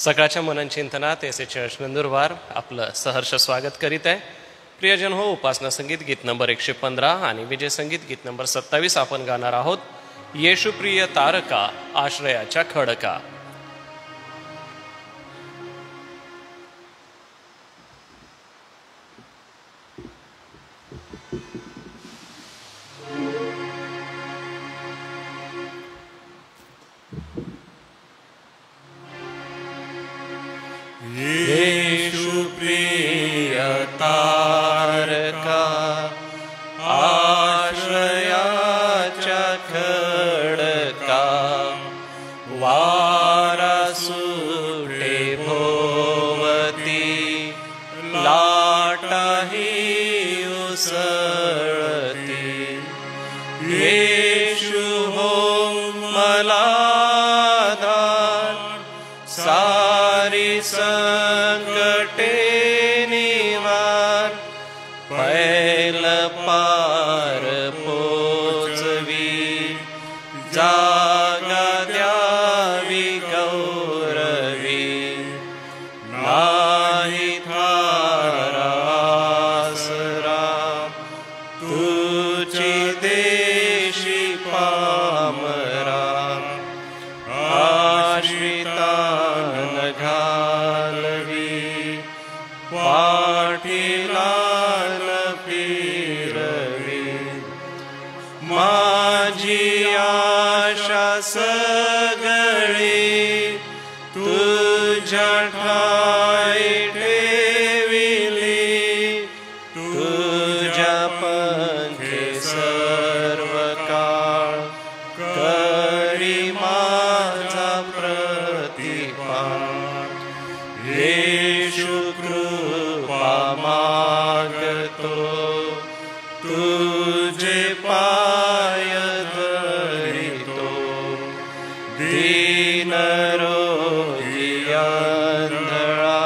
सकाळच्या मनन चिंतनात S A church Nandurbar आपलं सहर्ष स्वागत करीत आहे. प्रियजन हो, उपासना संगीत गीत नंबर 115 आणि विजय संगीत गीत नंबर 27 आपण गाणार आहोत. येशू प्रिय तारका, आश्रयाच्या खडका. येशू प्रिय तारका, आश्रयाच्या खडका. वारा सुटे भोवती, लाटाही उसळती. येशू हो मला दार, सारी संकटे निवार. पैल पार पोचवी, जागा द्यावी गौरवी. नाही थारा आसरा, तुझी देशी पामरा. आश्रितान घालवी, पाठीला फिरवी. माझी आशा सगळी तुझ्या ठाई ठेविली. तुझ्या पंखे सर्व काळ करी माझा प्रतिपाल. येशू कृपा मागतो, तुझे पाय धरितो. दीन रोगी आंधळा,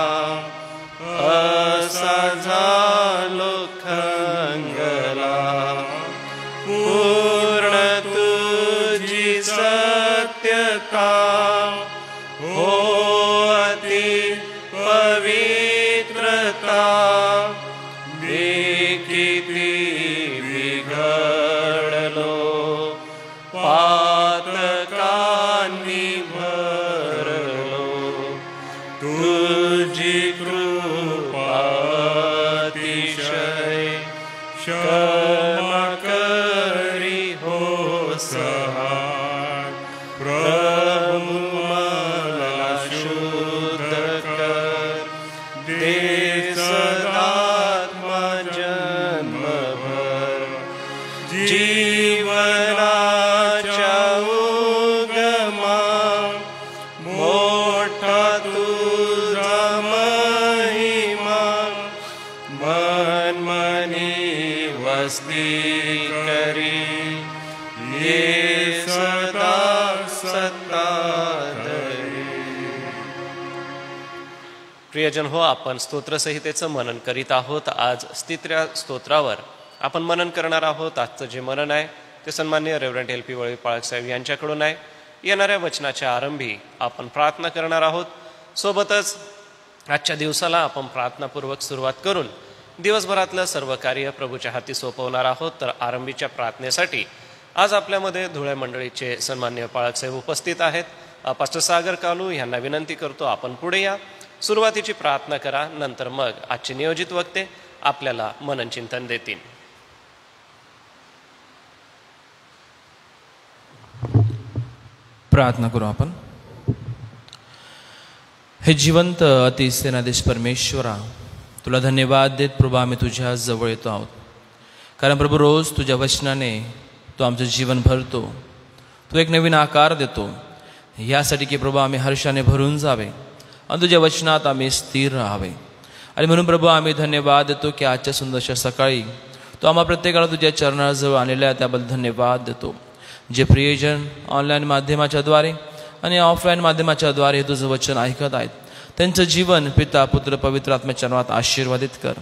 असा झालो खंगला. पूर्ण तुझी सत्यता, हो अति पवित्रता. मी किती बिघडलो, पातकांनी भरलो. तुझी कृपा अतिशय, क्षमा करी हो सहाय. प्रभु मला शुद्ध कर, दे सदात्मा जन्मभर. जीवनाच्या उगमा, मोठा तुझा महिमा. मनमनी वस्ती करी, ये सदा सत्ताधरी. प्रियजन हो, आपण स्तोत्रसंहितेचं मनन करीत आहोत. आज स्तित्र्या स्तोत्रावर आपण मनन करणार आहोत. आजचं जे मनन आहे ते सन्माननीय रेव्हरंड LP वळवी साहेब यांच्याकडून आहे. येणाऱ्या वचनाच्या आरंभी आपण प्रार्थना करणार आहोत. सोबतच आजच्या दिवसाला आपण प्रार्थनापूर्वक सुरुवात करून दिवसभरातलं सर्व कार्य प्रभूच्या हाती सोपवणार आहोत. तर आरंभीच्या प्रार्थनेसाठी आज आपल्यामध्ये धुळे मंडळीचे सन्माननीय साहेब उपस्थित आहेत. पास्टर सागर कालू यांना विनंती करतो, आपण पुढे या, सुरुवातीची प्रार्थना करा. नंतर मग आजचे नियोजित वक्ते आपल्याला मनन चिंतन देतील. प्रार्थना करू आपण. हे जिवंत अति सेनाधीश परमेश्वरा, तुला धन्यवाद देत प्रभू आम्ही तुझ्या जवळ येतो आहोत. कारण प्रभू रोज तुझ्या वचनाने तू आमचं जीवन भरतो, तू एक नवीन आकार देतो. यासाठी की प्रभू आम्ही हर्षाने भरून जावे आणि तुझ्या वचनात आम्ही स्थिर राहावे. आणि म्हणून प्रभू आम्ही धन्यवाद देतो की आजच्या सुंदरशा सकाळी तू आम्हा प्रत्येकाला तुझ्या चरणाजवळ आणलेल्या त्याबद्दल धन्यवाद देतो. जे प्रियजन ऑनलाईन माध्यमाच्या द्वारे आणि ऑफलाईन माध्यमाच्या द्वारे तुझं वचन ऐकत आहेत, त्यांचं जीवन पिता पुत्र पवित्र आत्म्याच्या नावात आशीर्वादित कर.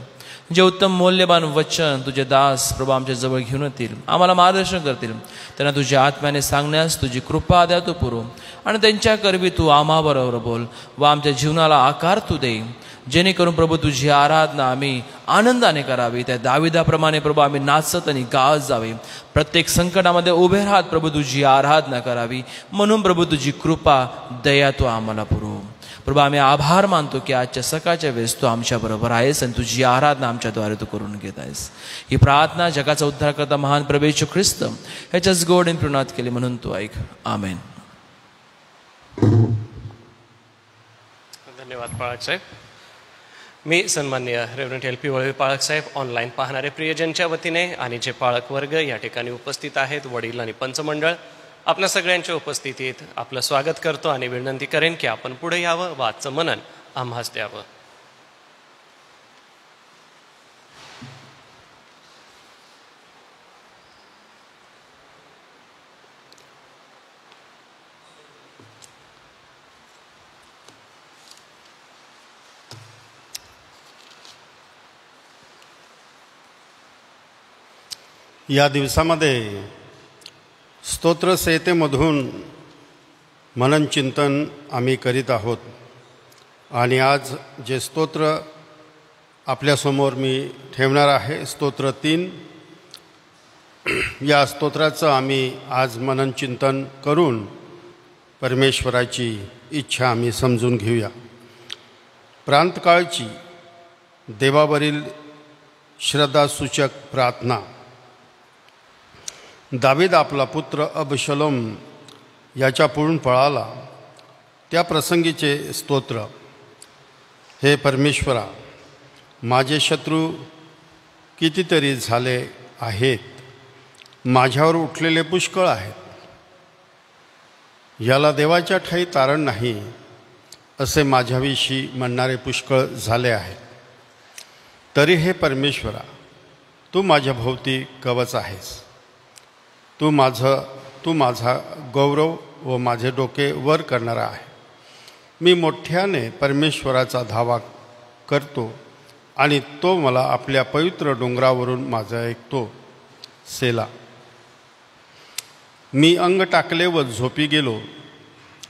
जे उत्तम मौल्यवान वचन तुझे दास प्रभू आमच्या जवळ घेऊन येतील, आम्हाला मार्गदर्शन करतील, त्यांना तुझ्या आत्म्याने सांगण्यास तुझी कृपा द्या तू पुरव, आणि त्यांच्या करवी तू आम्हाबरोबर बोल व आमच्या जीवनाला आकार तू दे, जेणेकरून प्रभू तुझी आराधना आम्ही आनंदाने करावी. त्या दाविदाप्रमाणे प्रभू आम्ही नाचत आणि गात जावे. प्रत्येक संकटामध्ये उभे राहत प्रभू तुझी आराधना करावी. म्हणून प्रभू तुझी कृपा दया तू आम्हाला पुरव. प्रभू आम्ही आभार मानतो की आजच्या सकाळच्या वेळेस तू आमच्याबरोबर आहेस आणि तुझी आराधना आमच्याद्वारे तू करून घेत आहेस. ही प्रार्थना जगाचा उद्धार करता महान प्रभू येशू ख्रिस्त ह्याच्याच गोड आणि प्रणत केले म्हणून तू ऐक. आमेन. धन्यवाद पाळक साहेब. मी सन्माननीय रेव्हरंड LP वळवे पाळक साहेब, ऑनलाईन पाहणारे प्रियजनच्या वतीने आणि जे पाळक वर्ग या ठिकाणी उपस्थित आहेत, वडील आणि पंचमंडळ, आपल्या सगळ्यांच्या उपस्थितीत आपलं स्वागत करतो आणि विनंती करेन की आपण पुढे यावं व आजचं मनन आम्हास द्यावं. या दिवसामध्ये स्तोत्रसंहितेमधून मनन चिंतन आम्ही करीत आहोत आणि आज जे स्तोत्र आपल्यासमोर मी ठेवणार आहे, स्तोत्र 3, या स्तोत्राचं आम्ही आज मनन चिंतन करून परमेश्वराची इच्छा आम्ही समजून घेऊया. प्रांतकाळची देवावरील श्रद्धासूचक प्रार्थना. दावीद आपला पुत्र अबशलोम याच्याकडून पळाला त्या प्रसंगीचे स्तोत्र. हे परमेश्वरा, माझे शत्रू कितीतरी झाले आहेत, माझ्यावर उठलेले पुष्कळ आहेत. याला देवाच्या ठाई तारण नाही असे माझ्याविषयी म्हणणारे पुष्कळ झाले आहेत. तरी हे परमेश्वरा, तू माझ्या भोवती कवच आहेस. तू माझा गौरव व माझे डोके वर करणारा आहे. मी मोठ्याने परमेश्वराचा धावा करतो आणि तो मला आपल्या पवित्र डोंगरावरून माझा ऐकतो. सेला. मी अंग टाकले व झोपी गेलो,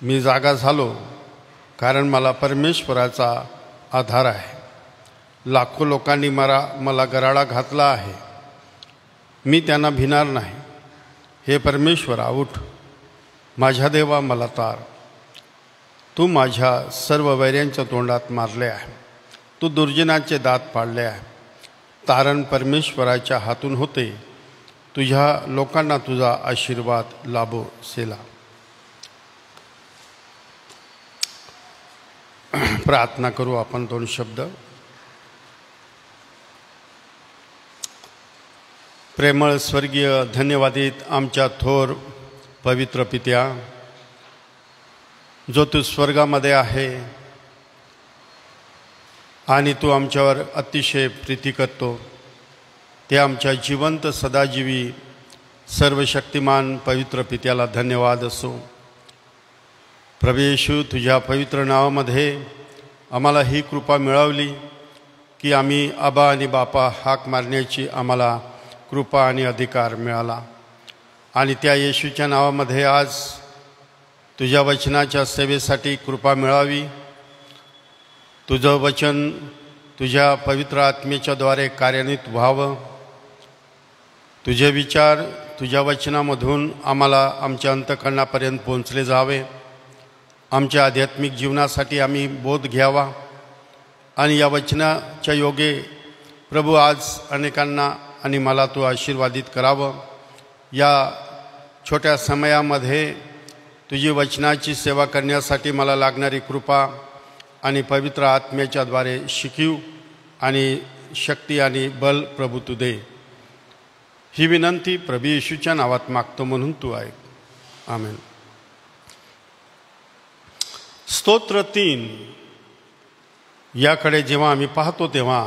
मी जागा झालो, कारण मला परमेश्वराचा आधार आहे. लाखो लोकांनी मला गराडा घातला आहे, मी त्यांना भिणार नाही. हे परमेश्वरा, उठ, माझ्या देवा मला तार. तू माझ्या सर्व वैऱ्यांच्या तोंडात मारले आहे, तू दुर्जनाचे दात पाडले आहे. तारण परमेश्वराच्या हातून होते, तुझ्या लोकांना तुझा आशीर्वाद लाभो. सेला. प्रार्थना करू आपण 2 शब्द. प्रेमळ स्वर्गीय धन्यवादित आमच्या थोर पवित्र पित्या, जो तू स्वर्गामध्ये आहे आणि तू आमच्यावर अतिशय प्रीती करतो, ते आमच्या जिवंत सदाजीवी सर्वशक्तिमान पवित्र पित्याला धन्यवाद असो. प्रभू येशू, तुझ्या पवित्र नावामध्ये आम्हाला ही कृपा मिळवली की आम्ही आबा आणि बापा हाक मारण्याची आम्हाला कृपा आणि अधिकार मिळाला. आणि त्या येशूच्या नावामध्ये आज तुझ्या वचनाच्या सेवेसाठी कृपा मिळावी. तुझं वचन तुझ्या पवित्र आत्मेच्याद्वारे कार्यान्वित व्हावं. तुझे विचार तुझ्या वचनामधून आम्हाला आमच्या अंतःकरणापर्यंत पोहोचले जावे. आमच्या आध्यात्मिक जीवनासाठी आम्ही बोध घ्यावा आणि या वचनाच्या योगे प्रभू आज अनेकांना आणि मला तू आशीर्वादित करावं. या छोट्या समयामध्ये तुझी वचनाची सेवा करण्यासाठी मला लागणारी कृपा आणि पवित्र आत्म्याच्याद्वारे शिकीव आणि शक्ती आणि बल प्रभू तू दे. ही विनंती प्रभू येशूच्या नावात मागतो म्हणून तू ऐक. आमेन. स्तोत्र 3 याकडे जेव्हा आम्ही पाहतो तेव्हा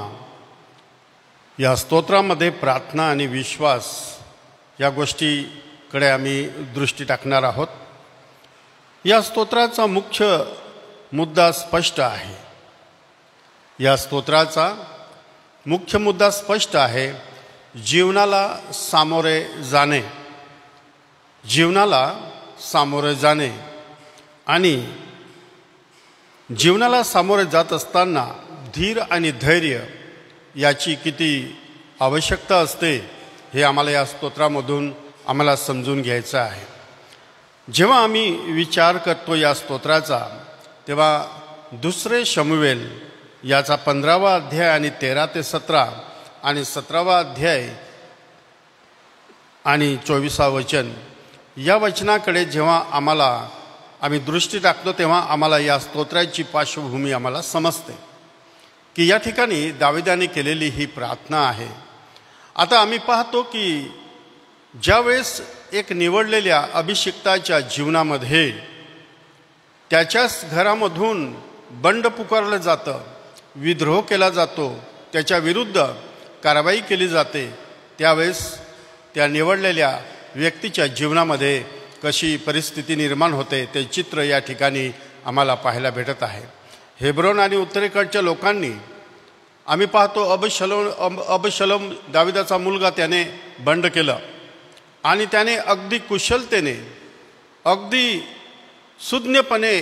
या स्तोत्रामध्ये प्रार्थना आणि विश्वास या गोष्टीकडे आम्ही दृष्टी टाकणार आहोत. या स्तोत्राचा मुख्य मुद्दा स्पष्ट आहे. या स्तोत्राचा मुख्य मुद्दा स्पष्ट आहे. जीवनाला सामोरे जाणे, जीवनाला सामोरे जाणे. आणि जीवनाला सामोरे जात असताना धीर आणि धैर्य याची किती आवश्यकता असते हे आम्हाला या स्तोत्रामधून आम्हाला समजून घ्यायचं आहे. जेव्हा आम्ही विचार करतो या स्तोत्राचा, तेव्हा 2 शमूएल याचा 15वा अध्याय आणि 13 ते 17 आणि 17वा अध्याय आणि 24वा वचन या वचनाकडे जेव्हा आम्ही दृष्टी टाकतो, तेव्हा आम्हाला या स्तोत्राची पार्श्वभूमी आम्हाला समजते की या ठिकाणी दाविदाने केलेली ही प्रार्थना आहे. आता आम्ही पाहतो की ज्यावेळेस एक निवडलेल्या अभिषिक्ताच्या जीवनामध्ये त्याच्याच घरामधून बंड पुकारलं जातं, विद्रोह केला जातो, त्याच्या विरुद्ध कारवाई केली जाते, त्यावेळेस त्या निवडलेल्या व्यक्तीच्या जीवनामध्ये कशी परिस्थिती निर्माण होते ते चित्र या ठिकाणी आम्हाला पाहायला भेटत आहे. हेब्रोन आणि उत्तरेकडच्या लोकांनी आम्ही पाहतो अबशलोम दाविदाचा मुलगा त्याने बंड केलं आणि त्याने अगदी कुशलतेने, अगदी सुज्ञपणे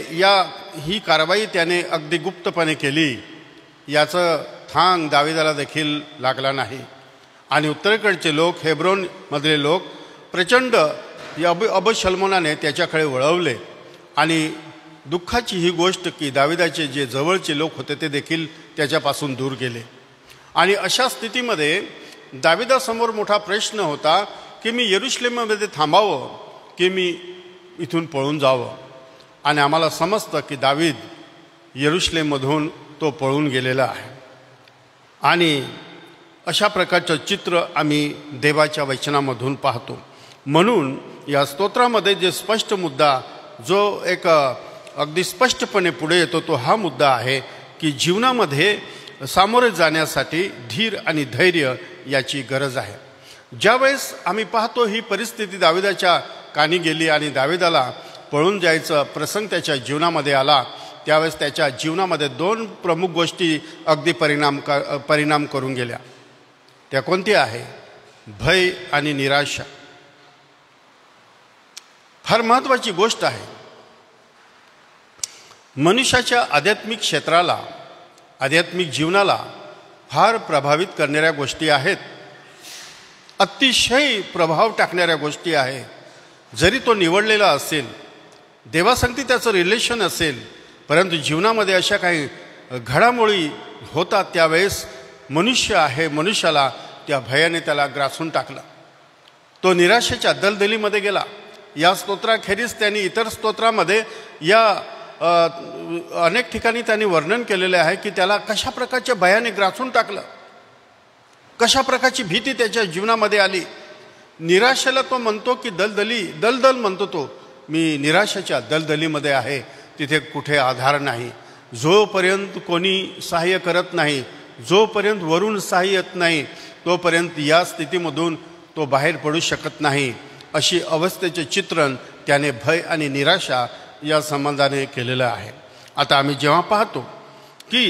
ही कारवाई त्याने अगदी गुप्तपणे केली. याचं थांग दाविदाला देखील लागला नाही. आणि उत्तरेकडचे लोक, हेब्रोनमधले लोक प्रचंड या अबशलोमाने त्याच्याकडे वळवले. आणि दुःखाची ही गोष्ट की दाविदाचे जे जवळचे लोक होते ते देखील त्याच्यापासून दूर गेले. आणि अशा स्थितीमध्ये दाविदासमोर मोठा प्रश्न होता की मी यरुशलेममध्ये थांबावं की मी इथून पळून जावं. आणि आम्हाला समजतं की दावीद यरुशलेममधून तो पळून गेलेला आहे. आणि अशा प्रकारचं चित्र आम्ही देवाच्या वचनामधून पाहतो. म्हणून या स्तोत्रामध्ये जे स्पष्ट मुद्दा जो एक अगदी स्पष्टपणे पुढे येतो तो हा मुद्दा आहे की जीवनामध्ये सामोरे जाण्यासाठी धीर आणि धैर्य याची गरज आहे. ज्यावेळेस आम्ही पाहतो ही परिस्थिती दाविदाच्या कानी गेली आणि दाविदाला पळून जायचं प्रसंग त्याच्या जीवनामध्ये आला, त्यावेळेस त्याच्या जीवनामध्ये 2 प्रमुख गोष्टी अगदी परिणाम करून गेल्या. त्या कोणत्या आहे? भय आणि निराशा. फार महत्त्वाची गोष्ट आहे. मनुष्याच्या आध्यात्मिक क्षेत्राला, आध्यात्मिक जीवनाला फार प्रभावित करणाऱ्या गोष्टी आहेत, अतिशय प्रभाव टाकणाऱ्या गोष्टी आहेत. जरी तो निवडलेला असेल, देवासंगती त्याचं रिलेशन असेल, परंतु जीवनामध्ये अशा काही घडामोडी होतात त्यावेळेस मनुष्याला त्या भयाने त्याला ग्रासून टाकला. तो निराशेच्या दलदलीमध्ये गेला. या स्तोत्राखेरीज त्यांनी इतर स्तोत्रामध्ये या अनेक ठिकाणी त्यांनी वर्णन केलेले आहे की त्याला कशा प्रकारच्या भयाने ग्रासून टाकलं, कशा प्रकारची भीती त्याच्या जीवनामध्ये आली. निराशेला तो म्हणतो की दलदल म्हणतो तो, मी निराशेच्या दलदलीमध्ये आहे, तिथे कुठे आधार नाही. जोपर्यंत कोणी सहाय्य करत नाही, जोपर्यंत वरून सहाय्य येत नाही, तोपर्यंत या स्थितीमधून तो बाहेर पडू शकत नाही. अशी अवस्थेचे चित्रण त्याने भय आणि निराशा या संबंधाने केलेलं आहे. आता आम्ही जेव्हा पाहतो की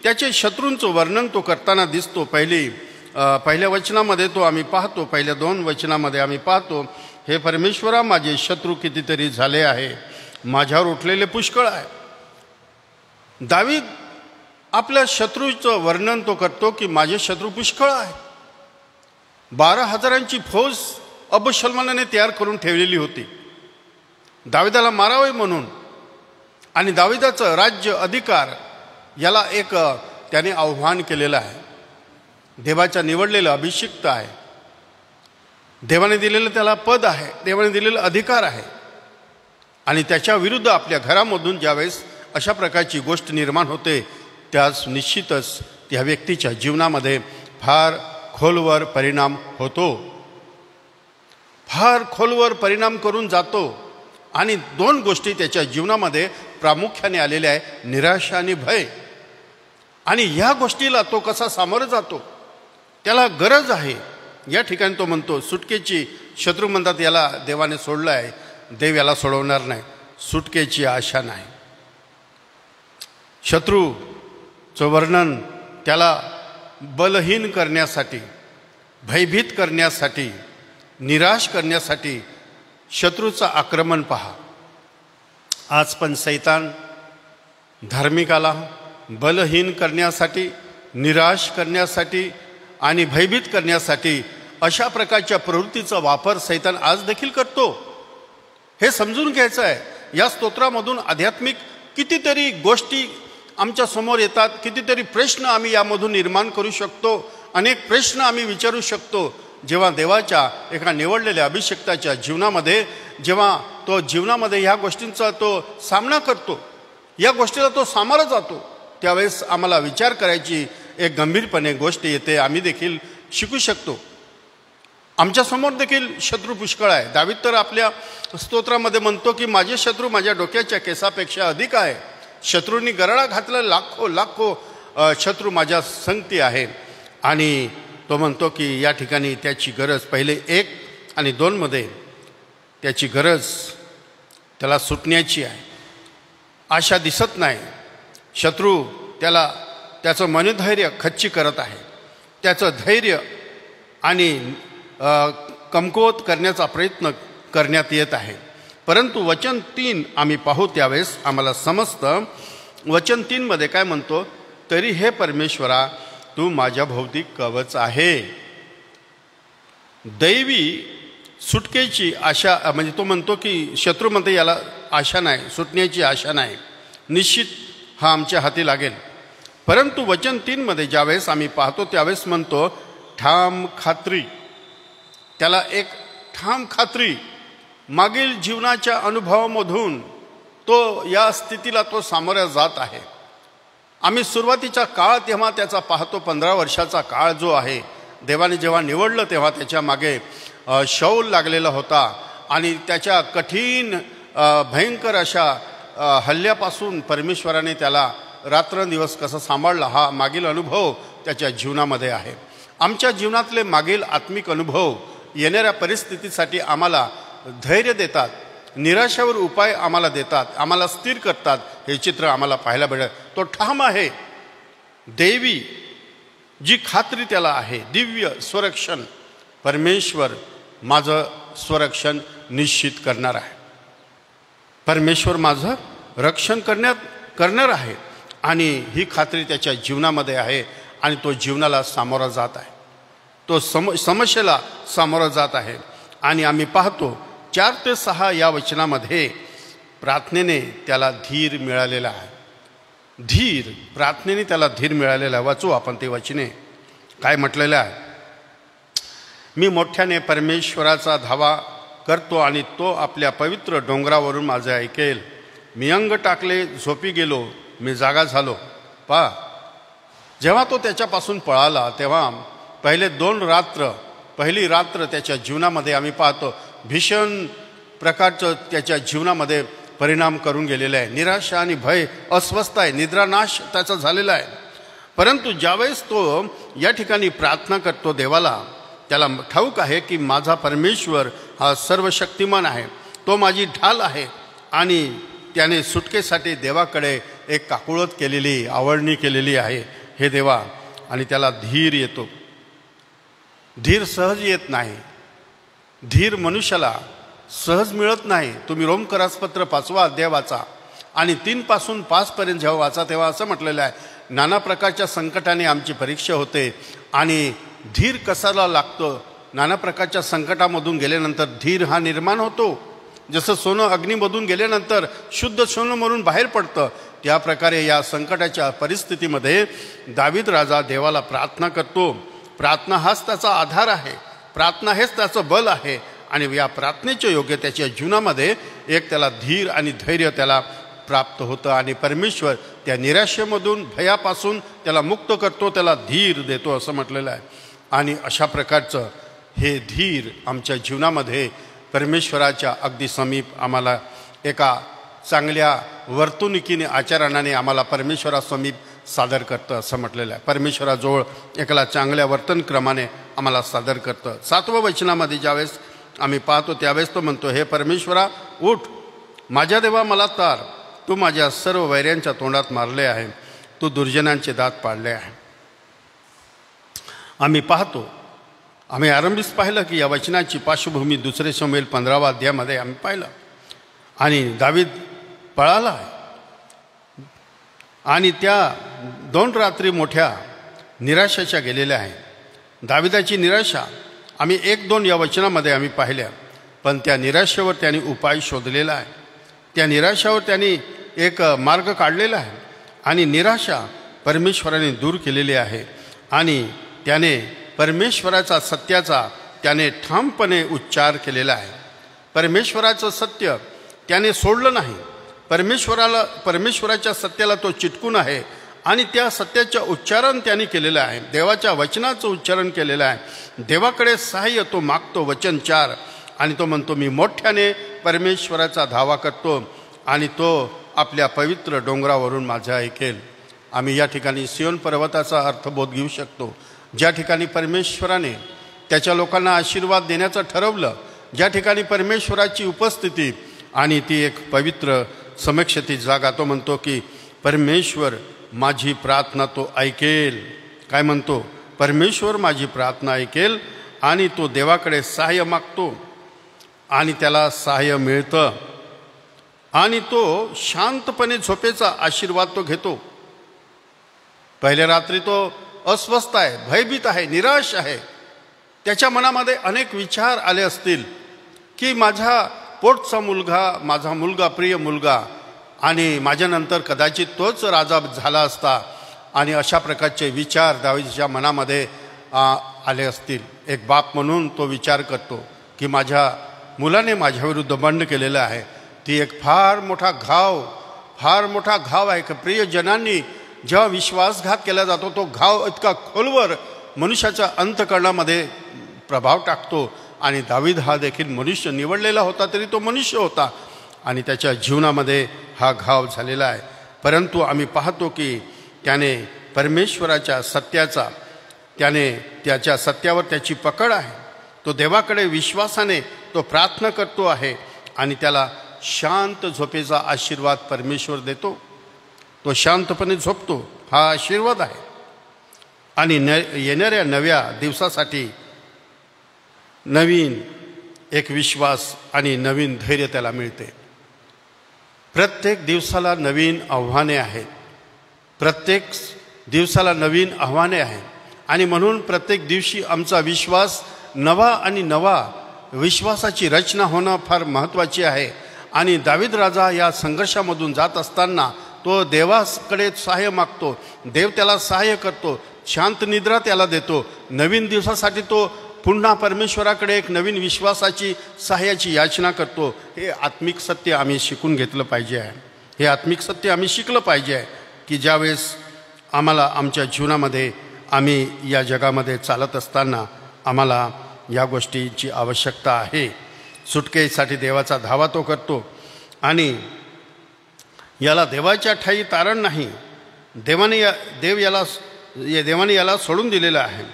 त्याचे शत्रूंचं वर्णन तो करताना दिसतो, पहिल्या वचनामध्ये तो आम्ही पाहतो, पहिल्या 2 वचनामध्ये आम्ही पाहतो, हे परमेश्वरा माझे शत्रू कितीतरी झाले आहे, माझ्यावर उठलेले पुष्कळ आहे. दावीद आपल्या शत्रूचं वर्णन तो करतो की माझे शत्रू पुष्कळ आहे. 12,000ची फौज अबशलोमाने तयार करून ठेवलेली होती दाविदाला मारावे म्हणून. आणि दाविदाचं राज्य अधिकार याला एक त्याने आव्हान केलेलं आहे. देवाच्या निवडलेलं अभिषिक्त आहे, देवाने दिलेलं त्याला पद आहे, देवाने दिलेलं अधिकार आहे. आणि त्याच्या विरुद्ध आपल्या घरामधून ज्यावेळेस अशा प्रकारची गोष्ट निर्माण होते, त्यास निश्चितच त्या व्यक्तीच्या जीवनामध्ये फार खोलवर परिणाम होतो, फार खोलवर परिणाम करून जातो. आणि 2 गोष्टी त्याच्या जीवनामध्ये प्रामुख्याने आलेल्या आहे, निराशा आणि भय. आणि ह्या गोष्टीला तो कसा सामोरं जातो, त्याला गरज आहे. या ठिकाणी तो म्हणतो सुटकेची, शत्रू म्हणतात याला देवाने सोडलं आहे, देव याला सोडवणार नाही, सुटकेची आशा नाही. शत्रूचं वर्णन त्याला बलहीन करण्यासाठी, भयभीत करण्यासाठी, निराश करण्यासाठी शत्रूचं आक्रमण पहा. आज पण सैतान धार्मिकाला बलहीन करण्यासाठी, निराश करण्यासाठी आणि भयभीत करण्यासाठी अशा प्रकारच्या प्रवृत्तीचा वापर सैतान आज देखील करतो. हे समजून घ्यायचं आहे. या स्तोत्रामधून आध्यात्मिक कितीतरी गोष्टी आमच्या समोर येतात, कितीतरी प्रश्न आम्ही यामधून निर्माण करू शकतो, अनेक प्रश्न आम्ही विचारू शकतो. जेव्हा देवाच्या एका निवडलेल्या अभिषिक्ताच्या जीवनामध्ये, जेव्हा तो जीवनामध्ये ह्या गोष्टींचा तो सामना करतो, या गोष्टीला तो सामोरा जातो, त्यावेळेस आम्हाला विचार करायची एक गंभीरपणे गोष्ट येते. आम्ही देखील शिकू शकतो. आमच्यासमोर देखील शत्रू पुष्कळ आहे. दावीद तर आपल्या स्तोत्रामध्ये म्हणतो की माझे शत्रू माझ्या डोक्याच्या केसापेक्षा अधिक आहे. शत्रूंनी गरडा घातला, लाखो लाखो शत्रू माझ्या संगती आहे. आणि तो म्हणतो की या ठिकाणी त्याची गरज, पहिले 1 आणि 2 मध्ये त्याची गरज त्याला सुटण्याची आहे. आशा दिसत नाही. शत्रू त्याचं मनोधैर्य खच्ची करत आहे. त्याचं धैर्य आणि कमकुवत करण्याचा प्रयत्न करण्यात येत आहे. परंतु वचन 3 आम्ही पाहू त्यावेळेस आम्हाला समजतं. वचन 3 मध्ये काय म्हणतो, तरी हे परमेश्वरा तू माझ्या भोवती कवच आहे. दैवी सुटकेची आशा, म्हणजे तो म्हणतो की शत्रूमध्ये याला आशा नाही, सुटण्याची आशा नाही, निश्चित हा आमच्या हाती लागेल. परंतु वचन 3 मध्ये ज्यावेळेस आम्ही पाहतो त्यावेळेस म्हणतो ठाम खात्री. त्याला एक ठाम खात्री, मागील जीवनाच्या अनुभवामधून तो या स्थितीला तो सामोऱ्या जात आहे. आम्ही सुरुवातीचा काळ तेव्हा त्याचा पाहतो, 15 वर्षाचा काळ जो आहे, देवाने जेव्हा निवडलं तेव्हा त्याच्या मागे शौल लागलेला होता आणि त्याच्या कठीण भयंकर अशा हल्ल्यापासून परमेश्वराने त्याला रात्रंदिवस कसं सांभाळला, हा मागील अनुभव त्याच्या जीवनामध्ये आहे. आमच्या जीवनातले मागील आत्मिक अनुभव येणाऱ्या परिस्थितीसाठी आम्हाला धैर्य देतात, निराशावर उपाय आम्हाला देतात, आम्हाला स्थिर करतात. हे चित्र आम्हाला पाहायला मिळेल. तो ठाम आहे. देवी जी खात्री त्याला आहे, दिव्य स्वरक्षण, परमेश्वर माझं स्वरक्षण निश्चित करणार आहे. परमेश्वर माझं रक्षण करणार आहे आणि ही खात्री त्याच्या जीवनामध्ये आहे आणि तो जीवनाला सामोरा जात आहे. तो समस्येला सामोरा जात आहे. आणि आम्ही पाहतो 4 ते 6 या वचनामध्ये प्रार्थनेने त्याला धीर मिळालेला आहे. प्रार्थनेने त्याला धीर मिळालेला आहे. वाचू आपण ते वचने. काय म्हटलेलं आहे, मी मोठ्याने परमेश्वराचा धावा करतो आणि तो आपल्या पवित्र डोंगरावरून माझे ऐकेल. मी अंग टाकले, झोपी गेलो, मी जागा झालो. पहा, जेव्हा तो त्याच्यापासून पळाला तेव्हा पहिली रात्र त्याच्या जीवनामध्ये आम्ही पाहतो भीषण प्रकारचं त्याच्या जीवनामध्ये परिणाम करून गेलेला आहे. निराशा आणि भय, अस्वस्थ आहे, निद्रानाश त्याचा झालेला आहे. परंतु ज्यावेळेस तो या ठिकाणी प्रार्थना करतो देवाला, त्याला ठाऊक आहे की माझा परमेश्वर हा सर्वशक्तिमान आहे, तो माझी ढाल आहे. आणि त्याने सुटकेसाठी देवाकडे एक काकुळत केलेली, आवडणी केलेली आहे. हे देवा, आणि त्याला धीर येतो. धीर सहज येत नाही. धीर मनुष्याला सहज मिळत नाही. तुम्ही रोमकरासपत्र 5वा अध्याय वाचा आणि 3 पासून 5 पर्यंत जेव्हा वाचा तेव्हा असं म्हटलेलं आहे, नाना प्रकारच्या संकटाने आमची परीक्षा होते आणि धीर कसाला लागतो. नाना प्रकारच्या संकटामधून गेल्यानंतर धीर हा निर्माण होतो. जसं सोनं अग्नीमधून गेल्यानंतर शुद्ध सोनं म्हणून बाहेर पडतं, त्या प्रकारे या संकटाच्या परिस्थितीमध्ये दावीद राजा देवाला प्रार्थना करतो. प्रार्थना हाच त्याचा आधार आहे, प्रार्थना हेच त्याचं बल आहे. आणि या प्रार्थनेच्या योग्य त्याच्या जीवनामध्ये एक त्याला धीर आणि धैर्य त्याला प्राप्त होतं आणि परमेश्वर त्या निराशेमधून, भयापासून त्याला मुक्त करतो, त्याला धीर देतो असं म्हटलेलं आहे. आणि अशा प्रकारचं हे धीर आमच्या जीवनामध्ये परमेश्वराच्या अगदी समीप आम्हाला एका चांगल्या वर्तणुकीने, आचरणाने आम्हाला परमेश्वरासमीप सादर करतं असं म्हटलेलं आहे. परमेश्वराजवळ एकाला चांगल्या वर्तनक्रमाने आम्हाला सादर करतं. 7व्या वचनामध्ये ज्यावेळेस आम्ही पाहतो त्यावेळेस तो म्हणतो, हे परमेश्वरा उठ, माझ्या देवा मला तार, तू माझ्या सर्व वैऱ्यांच्या तोंडात मारले आहे, तू दुर्जनांचे दात पाडले आहे. आम्ही पाहतो, आम्ही आरंभीच पाहिलं की या वचनाची पार्श्वभूमी 2 शमूएल 15व्या अध्यायामध्ये आम्ही पाहिलं. आणि दावीद पळाला आहे आणि त्या 2 रात्री मोठ्या निराशाच्या गेलेल्या आहे. दाविदाची निराशा आम्ही 1-2 या वचनामध्ये आम्ही पाहिल्या, पण त्या निराशेवर त्यांनी उपाय शोधलेला आहे. त्या निराशावर त्यांनी एक मार्ग काढलेला आहे आणि निराशा परमेश्वराने दूर केलेली आहे. आणि त्याने परमेश्वराचा सत्याचा त्याने ठामपणे उच्चार केलेला आहे. परमेश्वराचं सत्य त्याने सोडलं नाही. परमेश्वराच्या सत्याला तो चिटकून आहे आणि त्या सत्याचं उच्चारण त्यांनी केलेलं आहे. देवाच्या वचनाचं उच्चारण केलेलं आहे. देवाकडे सहाय्य तो मागतो. वचन 4 आणि तो म्हणतो, मी मोठ्याने परमेश्वराचा धावा करतो आणि तो आपल्या पवित्र डोंगरावरून माझा ऐकेल. आम्ही या ठिकाणी सियोन पर्वताचा अर्थबोध घेऊ शकतो, ज्या ठिकाणी परमेश्वराने त्याच्या लोकांना आशीर्वाद देण्याचं ठरवलं, ज्या ठिकाणी परमेश्वराची उपस्थिती आणि ती एक पवित्र समक्षती जागा. तो म्हणतो की परमेश्वर माझी प्रार्थना तो ऐकेल. काय म्हणतो? परमेश्वर माझी प्रार्थना ऐकेल. आणि तो देवाकडे सहाय्य मागतो आणि त्याला सहाय्य मिळतं आणि तो शांतपणे झोपेचा आशीर्वाद तो घेतो. पहिल्या रात्री तो अस्वस्थ आहे, भयभीत आहे, निराश आहे. त्याच्या मनामध्ये अनेक विचार आले असतील की माझा पोटचा मुलगा, माझा मुलगा, प्रिय मुलगा, आणि माझ्यानंतर कदाचित तोच राजा झाला असता. आणि अशा प्रकारचे विचार दावीदच्या मनामध्ये आले असतील. एक बाप म्हणून तो विचार करतो की माझ्या मुलाने माझ्याविरुद्ध बंड केलेलं आहे. ती एक फार मोठा घाव आहे की प्रियजनांनी जेव्हा विश्वासघात केला जातो, तो घाव इतका खोलवर मनुष्याच्या अंतःकरणामध्ये प्रभाव टाकतो. आणि दावीद हा देखील मनुष्य निवडलेला होता, तरी तो मनुष्य होता आणि त्याच्या जीवनामध्ये हा घाव झालेला आहे. परंतु आम्ही पाहतो की त्याने परमेश्वराच्या सत्याचा, त्याने त्याच्या सत्यावर त्याची पकड आहे. तो देवाकडे विश्वासाने तो प्रार्थना करतो आहे आणि त्याला शांत झोपेचा आशीर्वाद परमेश्वर देतो. तो शांतपणे झोपतो, हा आशीर्वाद आहे. आणि येणाऱ्या नव्या दिवसासाठी नवीन एक विश्वास आणि नवीन धैर्य त्याला मिळते. प्रत्येक दिवसाला नवीन आव्हाने आहेत, प्रत्येक दिवसाला नवीन आव्हाने आहेत. आणि म्हणून प्रत्येक दिवशी आमचा विश्वास नवा विश्वासाची रचना होणं फार महत्त्वाची आहे. आणि दावीद राजा या संघर्षामधून जात असताना तो देवाकडे सहाय्य मागतो, देव त्याला सहाय्य करतो, शांत निद्रा त्याला देतो. नवीन दिवसासाठी तो पुन्हा परमेश्वराकडे एक नवीन विश्वासाची सहाय्याची याचना करतो. हे आत्मिक सत्य आम्ही शिकून घेतलं पाहिजे आहे. हे आत्मिक सत्य आम्ही शिकलं पाहिजे आहे की ज्यावेळेस आम्हाला आमच्या जीवनामध्ये आम्ही या जगामध्ये चालत असताना आम्हाला या गोष्टींची आवश्यकता आहे. सुटकेसाठी देवाचा धावा तो करतो आणि याला देवाच्या ठाई तारण नाही. देवाने याला सोडून दिलेला आहे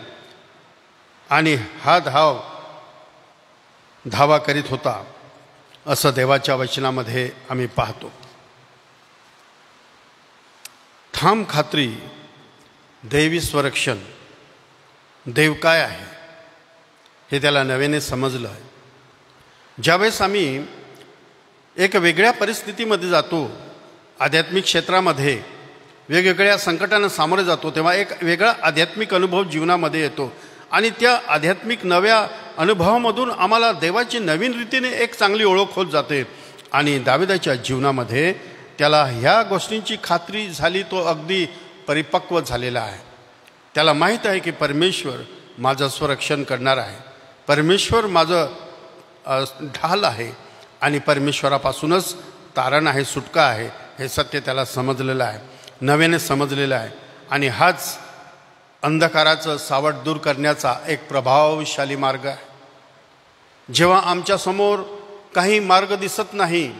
आणि हा धावा करीत होता, असं देवाच्या वचनामध्ये आम्ही पाहतो. ठाम खात्री, दैवी स्वरक्षण. देव काय आहे हे त्याला नव्याने समजलं आहे. ज्यावेळेस आम्ही एक वेगळ्या परिस्थितीमध्ये जातो, आध्यात्मिक क्षेत्रामध्ये वेगवेगळ्या संकटांना सामोरे जातो, तेव्हा एक वेगळा आध्यात्मिक अनुभव जीवनामध्ये येतो. आणि त्या आध्यात्मिक नव्या अनुभवामधून आम्हाला देवाची नवीन रीतीने एक चांगली ओळख होत जाते. आणि दाविदाच्या जीवनामध्ये त्याला ह्या गोष्टींची खात्री झाली. तो अगदी परिपक्व झालेला आहे. त्याला माहीत आहे की परमेश्वर माझं स्वरक्षण करणार आहे, परमेश्वर माझं ढाल आहे आणि परमेश्वरापासूनच तारण आहे, सुटका आहे. हे सत्य त्याला समजलेलं आहे, नव्याने समजलेलं आहे. आणि हाच अंधकाराचं सावट दूर करण्याचा एक प्रभावशाली मार्ग आहे. जेव्हा आमच्यासमोर काही मार्ग दिसत नाही,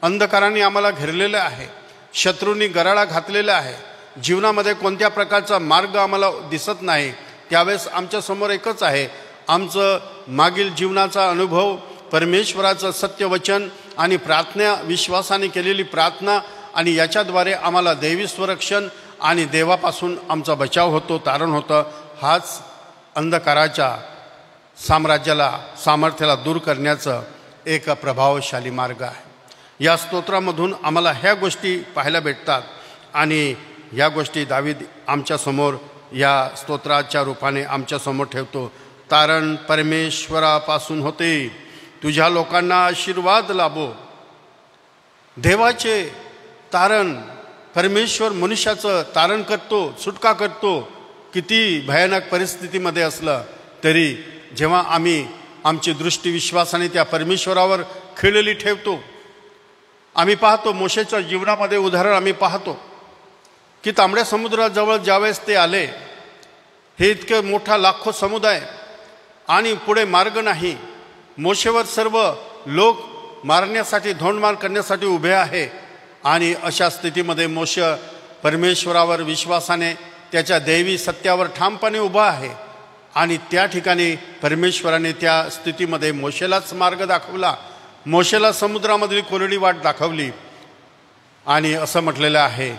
अंधकाराने आम्हाला घेरलेलं आहे, शत्रूंनी गराळा घातलेला आहे, जीवनामध्ये कोणत्या प्रकारचा मार्ग आम्हाला दिसत नाही, त्यावेळेस आमच्यासमोर एकच आहे, आमचं मागील जीवनाचा अनुभव, परमेश्वराचं सत्यवचन आणि प्रार्थना, विश्वासाने केलेली प्रार्थना आणि याच्याद्वारे आम्हाला दैवी संरक्षण आणि देवापासून आमचा बचाव होतो, तारण होतं. हाच अंधकाराच्या साम्राज्याला सामर्थ्याला दूर करण्याचं एक प्रभावशाली मार्ग आहे. या स्तोत्रामधून आम्हाला ह्या गोष्टी पाहायला भेटतात आणि या गोष्टी दावीद आमच्यासमोर या स्तोत्राच्या रूपाने आमच्यासमोर ठेवतो. तारण परमेश्वरापासून होते, तुझ्या लोकांना आशीर्वाद लाभो. देवाचे तारण, परमेश्वर मनुष्याचं तारण करतो, सुटका करतो. किती भयानक परिस्थितीमध्ये असलं तरी जेव्हा आम्ही आमची दृष्टी विश्वासाने त्या परमेश्वरावर खिळलेली ठेवतो, आम्ही पाहतो मोशेच्या जीवनामध्ये उदाहरण आम्ही पाहतो की तांबड्या समुद्राजवळ ज्यावेळेस ते आले, हे इतके मोठा लाखो समुदाय आणि पुढे मार्ग नाही. मोशेवर सर्व लोक मारण्यासाठी, धोंडमार करण्यासाठी उभे आहे आणि अशा स्थितीमध्ये मोशे परमेश्वरावर विश्वासाने त्याच्या दैवी सत्यावर ठामपणे उभा आहे आणि त्या ठिकाणी परमेश्वराने त्या स्थितीमध्ये मोशेलाच मार्ग दाखवला, मोशेला समुद्रामधली कोरडी वाट दाखवली. आणि असं म्हटलेलं आहे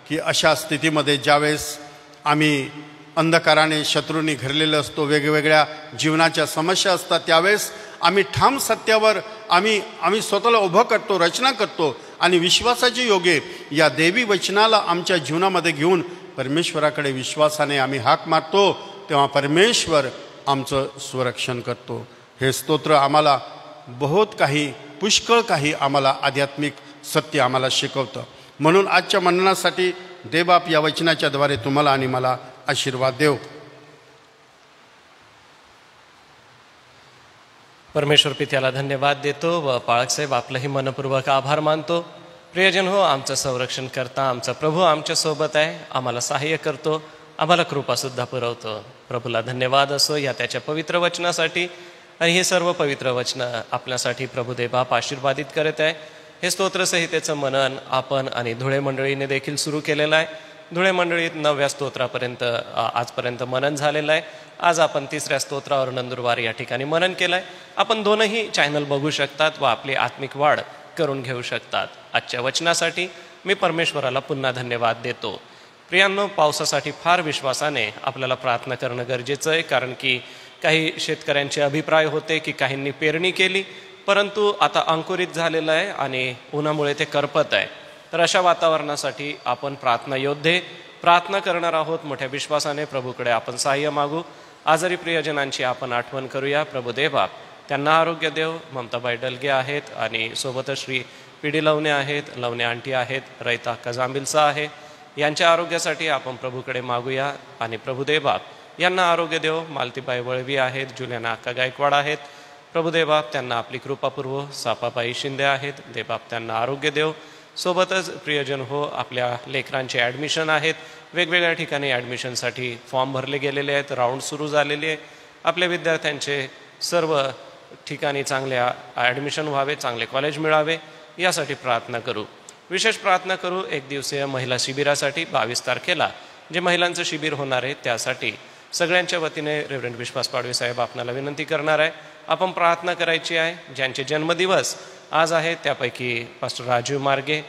की अशा स्थितीमध्ये ज्यावेळेस आम्ही अंधकाराने शत्रूंनी घेरलेलं असतो, वेगवेगळ्या जीवनाच्या समस्या असतात, त्यावेळेस आम्ही ठाम सत्यावर आम्ही स्वतःला उभं करतो, रचना करतो आणि विश्वासाचे योगे या देवी वचनाला आमच्या जीवनामध्ये घेऊन परमेश्वराकडे विश्वासाने आम्ही हाक मारतो, तेव्हा परमेश्वर आमचं संरक्षण करतो. हे स्तोत्र आम्हाला बहुत काही, पुष्कळ काही आम्हाला आध्यात्मिक सत्य आम्हाला शिकवतं. म्हणून आजच्या मननासाठी देवबाप या वचनाच्या द्वारे तुम्हाला आणि मला आशीर्वाद देव. परमेश्वर पित्याला धन्यवाद देतो व पाळकसाहेब आपलंही मनपूर्वक आभार मानतो. प्रियजन हो, आमचं संरक्षण करता आमचा प्रभू आमच्यासोबत आहे, आम्हाला सहाय्य करतो, आम्हाला कृपासुद्धा पुरवतो. प्रभूला धन्यवाद असो या त्याच्या पवित्र वचनासाठी. आणि हे सर्व पवित्र वचनं आपल्यासाठी प्रभुदेव बाप आशीर्वादित करत आहे. हे स्तोत्रसंहितेचं मनन आपण आणि धुळे मंडळीने देखील सुरू केलेलं आहे. धुळे मंडळीत 9व्या स्तोत्रापर्यंत आजपर्यंत मनन झालेलं आहे. आज आपण 3ऱ्या स्तोत्रावर नंदुरबार या ठिकाणी मनन केलं आहे. आपण दोनही चॅनल बघू शकतात व आपली आत्मिक वाढ करून घेऊ शकतात. आजच्या वचनासाठी मी परमेश्वराला पुन्हा धन्यवाद देतो. प्रियांनो, पावसासाठी फार विश्वासाने आपल्याला प्रार्थना करणं गरजेचं आहे, कारण की काही शेतकऱ्यांचे अभिप्राय होते की काहींनी पेरणी केली परंतु आता अंकुरित झालेलं आहे आणि उन्हामुळे ते करपत आहे. तर अशा वातावरणासाठी आपण प्रार्थना योद्धे प्रार्थना करणार आहोत. मोठ्या विश्वासाने प्रभूकडे आपण सहाय्य मागू. आजारी प्रियजनांची आपण आठवण करूया. प्रभुदेव बाप त्यांना आरोग्य देव. ममताबाई डलगे आहेत आणि सोबतच श्री पिढी लवणे आहेत, लवणे आंटी आहेत, रयता कजांबिलचा आहे. यांच्या आरोग्यासाठी आपण प्रभूकडे मागूया आणि प्रभुदेव बाप यांना आरोग्य देव. मालतीबाई वळवी आहेत, जुलियाना अक्का गायकवाड आहेत. प्रभुदेव बाप त्यांना आपली कृपा पुरवो. सापाबाई शिंदे आहेत, देवबाप त्यांना आरोग्य देव. सोबतच प्रियजन हो, आपल्या लेकरांचे ॲडमिशन आहेत. वेगवेगळ्या ठिकाणी ॲडमिशनसाठी फॉर्म भरले गेलेले आहेत, राऊंड सुरू झालेले आहे. आपल्या विद्यार्थ्यांचे सर्व ठिकाणी चांगले ॲडमिशन व्हावे, चांगले कॉलेज मिळावे यासाठी प्रार्थना करू. विशेष प्रार्थना करू 1 दिवसीय महिला शिबिरासाठी 22 तारखेला जे महिलांचं शिबिर होणार आहे त्यासाठी सगळ्यांच्या वतीने रेव्हरंड विश्वास पाडवे साहेब आपणाला विनंती करणार आहे. आपण प्रार्थना करायची आहे. ज्यांचे जन्मदिवस आज आहे त्यापैकी पास्टर राजीव मार्गे,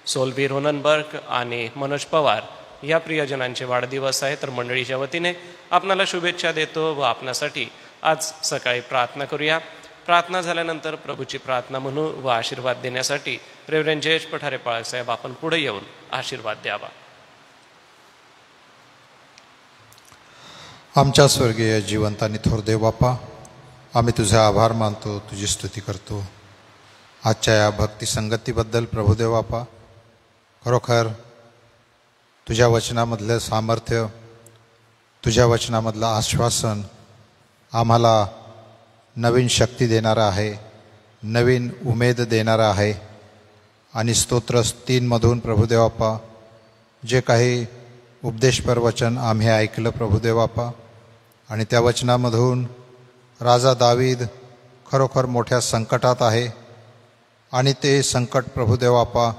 सोलबी रोननबर्ग आणि मनोज पवार या प्रियजनांचे वाढदिवस आहे. तर मंडळीच्या वतीने आपणाला शुभेच्छा देतो व आपणासाठी आज सकाळी प्रार्थना करूया. प्रार्थना झाल्यानंतर प्रभूची प्रार्थना म्हणू व आशीर्वाद देण्यासाठी रेव्हरंड जयेश पठारे पाळकसाहेब आपण पुढे येऊन आशीर्वाद द्यावा. आमच्या स्वर्गीय जिवंत आणि थोर देव बापा, आम्ही तुझा आभार मानतो, तुझी स्तुती करतो आजच्या या भक्ती संगतीबद्दल. प्रभुदेव बापा, खरोखर तुझ्या वचनामधलं सामर्थ्य, तुझ्या वचनामधलं आश्वासन आम्हाला नवीन शक्ती देणारं आहे, नवीन उमेद देणारं आहे. आणि स्तोत्र 3मधून प्रभुदेव बापा जे काही उपदेशपर वचन आम्ही ऐकलं प्रभुदेव बापा, आणि त्या वचनामधून राजा दावीद खरोखर मोठ्या संकटात आहे आणि ते संकट प्रभुदेव बापा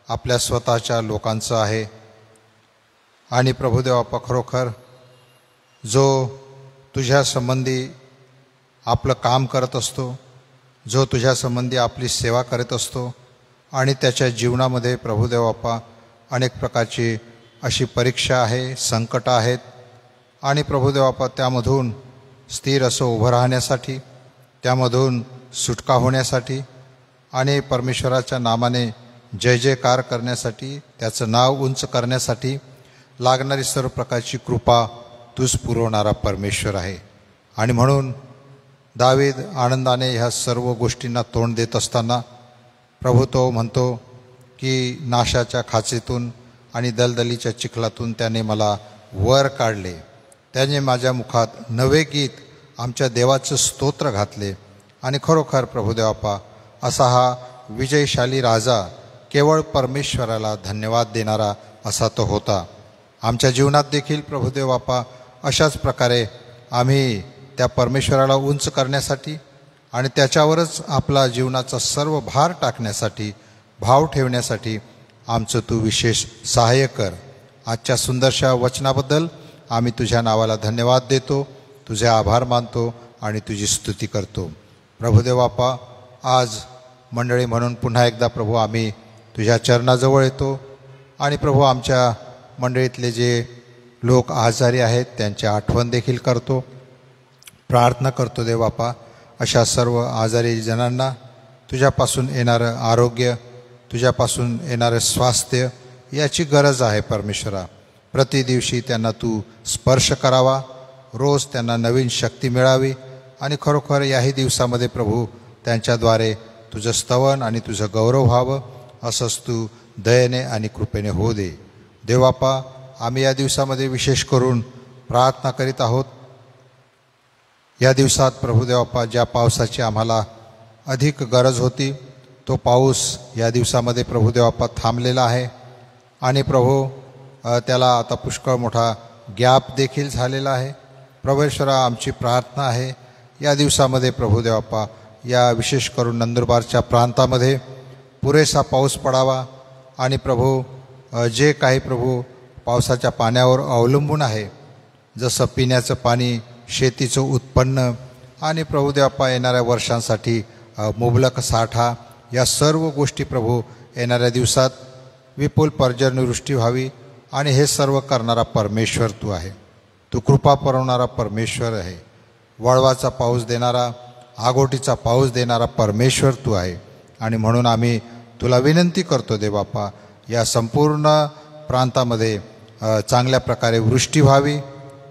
आपल्या स्वतःच्या लोकांचं आहे. आणि प्रभुदेव बापा खरोखर जो तुझ्या संबंधी आपलं काम करत असतो, जो तुझ्या संबंधी आपली सेवा करत असतो, आणि त्याच्या जीवनामध्ये प्रभुदेव बाप्पा अनेक प्रकारची अशी परीक्षा आहे, संकट आहेत आणि प्रभुदेव बाप्पा त्यामधून स्थिर असं उभं राहण्यासाठी, त्यामधून सुटका होण्यासाठी आणि परमेश्वराच्या नामाने जय जयकार करण्यासाठी, त्याचं नाव उंच करण्यासाठी लागणारी सर्व प्रकारची कृपा तूच पुरवणारा परमेश्वर आहे. आणि म्हणून दावीद आनंदाने ह्या सर्व गोष्टींना तोंड देत असताना प्रभू तो म्हणतो की नाशाच्या खाचेतून आणि दलदलीच्या चिखलातून त्याने मला वर काढले, त्याने माझ्या मुखात नवे गीत आमच्या देवाचं स्तोत्र घातले. आणि खरोखर प्रभुदेवापा असा हा विजयशाली राजा केवळ परमेश्वराला धन्यवाद देणारा असा तो होता. आमच्या जीवनात देखील प्रभुदेवापा अशाच प्रकारे आम्ही त्या परमेश्वराला उंच करण्यासाठी आणि त्याच्यावरच आपला जीवनाचा सर्व भार टाकण्यासाठी, भाव ठेवण्यासाठी आमचं तू विशेष सहाय्य कर. आजच्या सुंदरशा वचनाबद्दल आम्ही तुझ्या नावाला धन्यवाद देतो, तुझे आभार मानतो आणि तुझी स्तुती करतो. प्रभुदेवापा आज मंडळी म्हणून पुन्हा एकदा प्रभू आम्ही तुझ्या चरणाजवळ येतो आणि प्रभू आमच्या मंडळीतले जे लोक आजारी आहेत त्यांची आठवण देखील करतो. प्रार्थना करतो देवापा अशा सर्व आजारी जणांना तुझ्यापासून येणारं आरोग्य, तुझ्यापासून येणारं स्वास्थ्य याची गरज आहे परमेश्वरा. प्रतिदिवशी त्यांना तू स्पर्श करावा, रोज त्यांना नवीन शक्ती मिळावी आणि खरोखर याही दिवसामध्ये प्रभू त्यांच्याद्वारे तुझं स्तवन आणि तुझं गौरव व्हावं असंच तू दयेने आणि कृपेने होऊ दे. देवापा आम्ही या दिवसामध्ये विशेष करून प्रार्थना करीत आहोत. या दिवसात प्रभुदेवापा ज्या पावसाची आम्हाला अधिक गरज होती तो पाऊस या दिवसामध्ये प्रभुदेवापा थांबलेला आहे आणि प्रभू त्याला आता पुष्कळ मोठा गॅप देखील झालेला आहे. प्रभुश्वरा आमची प्रार्थना आहे या दिवसामध्ये प्रभुदेवापा या विशेष करून नंदुरबारच्या प्रांतामध्ये पुरेसा पाऊस पडावा आणि प्रभू जे काही प्रभू पावसाच्या पाण्यावर अवलंबून आहे, जसं पिण्याचं पाणी, शेतीचं उत्पन्न आणि प्रभुदेवापा येणाऱ्या वर्षांसाठी मुबलक साठा, या सर्व गोष्टी प्रभू येणाऱ्या दिवसात विपुल पर्जन्यवृष्टी व्हावी. आणि हे सर्व करणारा परमेश्वर तू आहे, तू कृपा पुरवणारा परमेश्वर आहे, वळवाचा पाऊस देणारा, आगोटीचा पाऊस देणारा परमेश्वर तू आहे. आणि म्हणून आम्ही तुला विनंती करतो देवापा या संपूर्ण प्रांतामध्ये चांगल्या प्रकारे वृष्टी व्हावी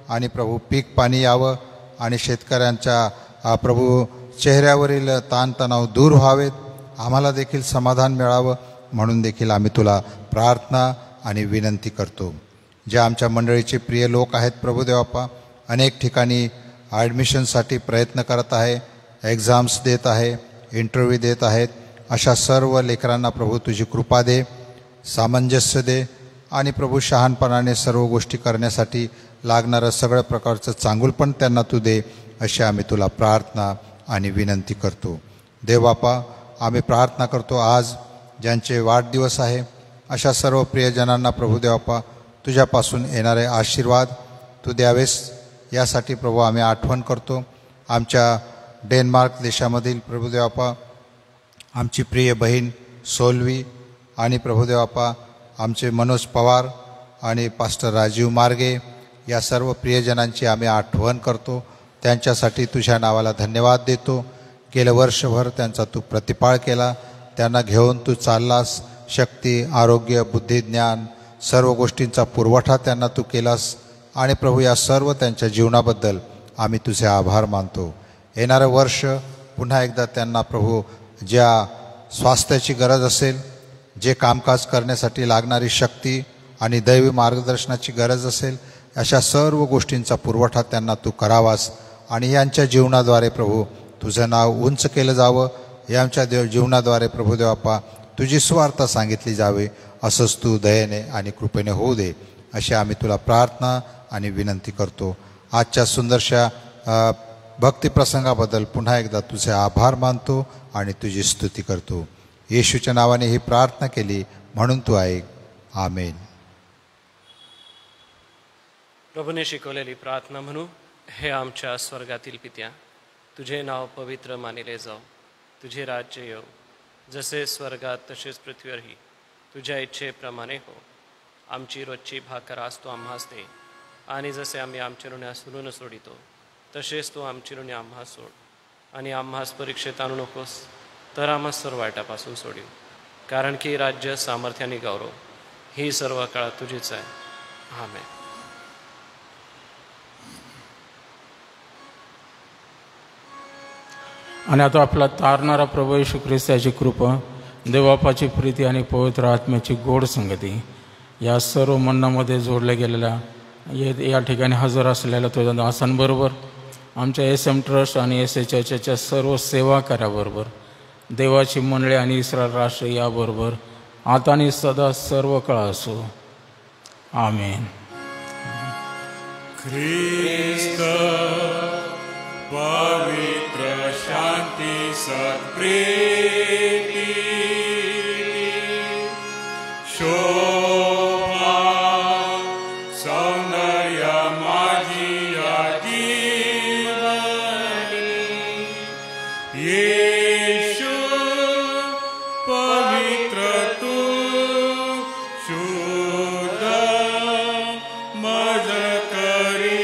आणि प्रभू पीक पाणी यावं आणि शेतकऱ्यांच्या प्रभू चेहऱ्यावरील ताणतणाव दूर व्हावेत, आम्हाला देखील समाधान मिळावं म्हणून देखील आम्ही तुला प्रार्थना आणि विनंती करतो. जे आमच्या मंडळीचे प्रिय लोक आहेत प्रभुदेवापा अनेक ठिकाणी ॲडमिशनसाठी प्रयत्न करत आहे, एक्झाम्स देत आहे, इंटरव्ह्यू देत आहेत, अशा सर्व लेकरांना प्रभू तुझी कृपा दे, सामंजस्य दे आणि प्रभू शहाणपणाने सर्व गोष्टी करण्यासाठी लागणारं सगळ्या प्रकारचं चांगुलपण त्यांना तू दे, अशी आम्ही तुला प्रार्थना आणि विनंती करतो. देवबापा आम्ही प्रार्थना करतो आज ज्यांचे वाढदिवस आहे अशा सर्व प्रियजनांना प्रभुदेवापा तुझ्यापासून येणारे आशीर्वाद तू द्यावेस यासाठी प्रभू आम्ही आठवण करतो. आमच्या डेन्मार्क देशामधील प्रभुदेवापा आमची प्रिय बहीण सोलवी आणि प्रभुदेवापा आमचे मनोज पवार आणि पास्टर राजीव मार्गे या सर्व प्रियजनांची आम्ही आठवण करतो. त्यांच्यासाठी तुझ्या नावाला धन्यवाद देतो. गेलं वर्षभर त्यांचा तू प्रतिपाळ केला, त्यांना घेऊन तू चाललास, शक्ती, आरोग्य, बुद्धी, ज्ञान सर्व गोष्टींचा पुरवठा त्यांना तू केलास आणि प्रभू या सर्व त्यांच्या जीवनाबद्दल आम्ही तुझे आभार मानतो. येणारं वर्ष पुन्हा एकदा त्यांना प्रभू ज्या स्वास्थ्याची गरज असेल, जे कामकाज करण्यासाठी लागणारी शक्ती आणि दैवी मार्गदर्शनाची गरज असेल, अशा सर्व गोष्टींचा पुरवठा त्यांना तू करावास आणि यांच्या जीवनाद्वारे प्रभू तुझं नाव उंच केलं जावं, यांच्या जीवनाद्वारे प्रभुदेवापा तुझी स्वार्थ सांगितली जावे असंच तू दयेने आणि कृपेने होऊ दे, अशी आम्ही तुला प्रार्थना आणि विनंती करतो. आजच्या सुंदरशा भक्तिप्रसंगाबद्दल पुन्हा एकदा तुझे आभार मानतो आणि तुझी स्तुती करतो. येशूच्या नावाने ही प्रार्थना केली म्हणून तू ऐक. आमेन. प्रभूने शिकवलेली प्रार्थना म्हणू. हे आमच्या स्वर्गातील पित्या, तुझे नाव पवित्र मानिले जाओ, तुझे राज्य येऊ, जसे स्वर्गात तसेच पृथ्वीवरही तुझ्या इच्छेप्रमाणे हो. आमची रोजची भाकर आज तू आम्हास दे, आणि जसे आम्ही आमचे ऋणास ऋण सोडितो तसेच तू आमची ऋणे आम्हास सोड, आणि आम्हास परीक्षेत आणू नकोस, तर आम्हास सर्व वाईटापासून सोडील. कारण की राज्य, सामर्थ्य आणि गौरव ही सर्व काळात तुझीच आहे. आमेन. आणि आता आपला तारणारा प्रभू येशू ख्रिस्ताची कृपा, देवबापाची प्रीती आणि पवित्र आत्म्याची गोड संगती या सर्व मंडळामध्ये जोडल्या गेलेल्या या ठिकाणी हजर असलेल्या तुझ्या दासांबरोबर, आमच्या SM ट्रस्ट आणि SHच्या सर्व सेवा कार्याबरोबर, देवाची मंडळी आणि इस्रायल राष्ट्र याबरोबर आता आणि सदा सर्व काळ असो. आमेन. ख्रिस्त पवित्र शांती सत्प्रीती शोभा सौंदर्य माझी या जीवनी येशू पवित्र तू शुद्ध मज करी.